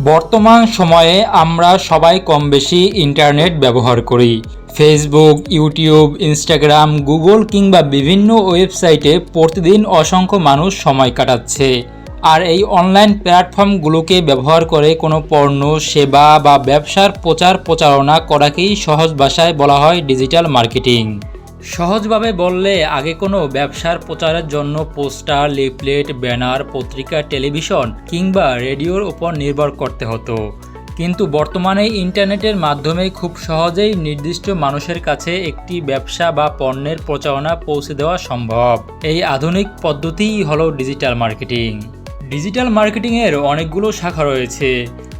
বর্তমান সময়ে আমরা সবাই কম বেশি ইন্টারনেট ব্যবহার করি। ফেসবুক, ইউটিউব, ইনস্টাগ্রাম, গুগল কিংবা বিভিন্ন ওয়েবসাইটে প্রতিদিন অসংখ্য মানুষ সময় কাটাচ্ছে। আর এই অনলাইন প্ল্যাটফর্মগুলোকে ব্যবহার করে কোনো পণ্য, সেবা বা ব্যবসার প্রচারণা করাকেই সহজ ভাষায় বলা হয় ডিজিটাল মার্কেটিং। সহজভাবে বললে আগে কোনো ব্যবসার প্রচারের জন্য পোস্টার, লিফলেট, ব্যানার, পত্রিকা, টেলিভিশন কিংবা রেডিওর উপর নির্ভর করতে হতো। কিন্তু বর্তমানে ইন্টারনেটের মাধ্যমে খুব সহজেই নির্দিষ্ট মানুষের কাছে একটি ব্যবসা বা পণ্যের প্রচারণা পৌঁছে দেওয়া সম্ভব। এই আধুনিক পদ্ধতিই হলো ডিজিটাল মার্কেটিং। ডিজিটাল মার্কেটিংয়ের অনেকগুলো শাখা রয়েছে,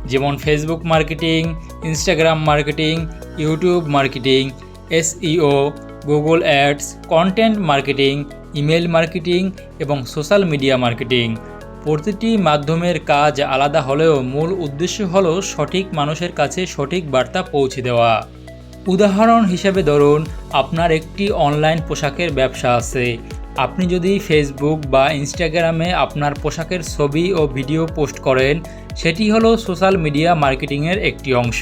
যেমন Facebook marketing, Instagram marketing, YouTube marketing, SEO, Google ads, content marketing, email marketing এবং সোশ্যাল মিডিয়া মার্কেটিং। প্রতিটি মাধ্যমের কাজ আলাদা হলেও মূল উদ্দেশ্য হলো সঠিক মানুষের কাছে সঠিক বার্তা পৌঁছে দেওয়া। উদাহরণ হিসেবে ধরুন, আপনার একটি অনলাইন পোশাকের ব্যবসা আছে। আপনি যদি ফেসবুক বা ইনস্টাগ্রামে আপনার পোশাকের ছবি ও ভিডিও পোস্ট করেন, সেটি হলো সোশ্যাল মিডিয়া মার্কেটিংয়ের একটি অংশ।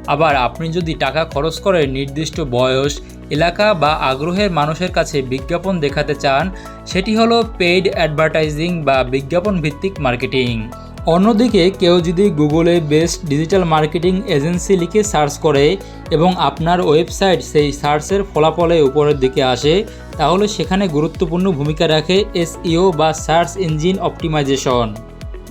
আবার আপনি যদি টাকা খরচ করে নির্দিষ্ট বয়স, এলাকা বা আগ্রহের মানুষের কাছে বিজ্ঞাপন দেখাতে চান, সেটি হলো পেইড অ্যাডভার্টাইজিং বা বিজ্ঞাপন ভিত্তিক মার্কেটিং। অন্যদিকে কেউ যদি গুগলে বেস্ট ডিজিটাল মার্কেটিং এজেন্সি লিখে সার্চ করে এবং আপনার ওয়েবসাইট সেই সার্চের ফলাফলে উপরের দিকে আসে, তাহলে সেখানে গুরুত্বপূর্ণ ভূমিকা রাখে SEO বা সার্চ ইঞ্জিন অপটিমাইজেশন।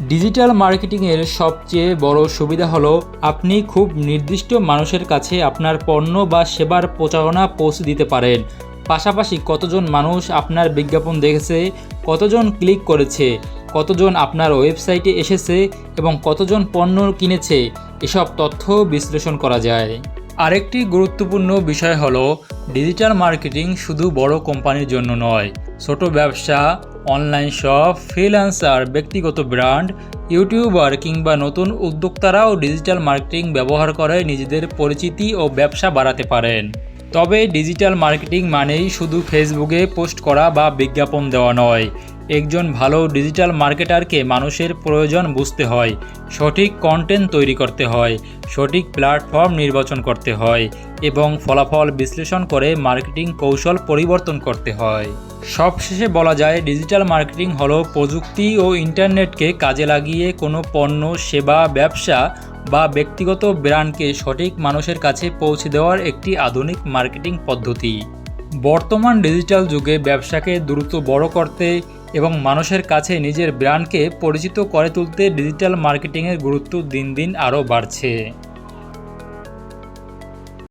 ডিজিটাল মার্কেটিংয়ের সবচেয়ে বড় সুবিধা হলো আপনি খুব নির্দিষ্ট মানুষের কাছে আপনার পণ্য বা সেবার প্রচারণা পৌঁছে দিতে পারেন। পাশাপাশি কতজন মানুষ আপনার বিজ্ঞাপন দেখেছে, কতজন ক্লিক করেছে, কতজন আপনার ওয়েবসাইটে এসেছে এবং কতজন পণ্য কিনেছে, এসব তথ্য বিশ্লেষণ করা যায়। আরেকটি গুরুত্বপূর্ণ বিষয় হলো ডিজিটাল মার্কেটিং শুধু বড় কোম্পানির জন্য নয়। ছোট ব্যবসা, অনলাইন শপ, ফ্রিল্যান্সার, ব্যক্তিগত ব্র্যান্ড, ইউটিউবার কিংবা নতুন উদ্যোক্তারাও ডিজিটাল মার্কেটিং ব্যবহার করে নিজেদের পরিচিতি ও ব্যবসা বাড়াতে পারেন। তবে ডিজিটাল মার্কেটিং মানেই শুধু ফেসবুকে পোস্ট করা বা বিজ্ঞাপন দেওয়া নয়। একজন ভালো ডিজিটাল মার্কেটারকে মানুষের প্রয়োজন বুঝতে হয়, সঠিক কন্টেন্ট তৈরি করতে হয়, সঠিক প্ল্যাটফর্ম নির্বাচন করতে হয় এবং ফলাফল বিশ্লেষণ করে মার্কেটিং কৌশল পরিবর্তন করতে হয়। সবশেষে বলা যায়, ডিজিটাল মার্কেটিং হলো প্রযুক্তি ও ইন্টারনেটকে কাজে লাগিয়ে কোনো পণ্য, সেবা, ব্যবসা বা ব্যক্তিগত ব্র্যান্ডকে সঠিক মানুষের কাছে পৌঁছে দেওয়ার একটি আধুনিক মার্কেটিং পদ্ধতি। বর্তমান ডিজিটাল যুগে ব্যবসাকে দ্রুত বড় করতে এবং মানুষের কাছে নিজের ব্র্যান্ডকে পরিচিত করে তুলতে ডিজিটাল মার্কেটিংয়ের গুরুত্ব দিন দিন আরও বাড়ছে।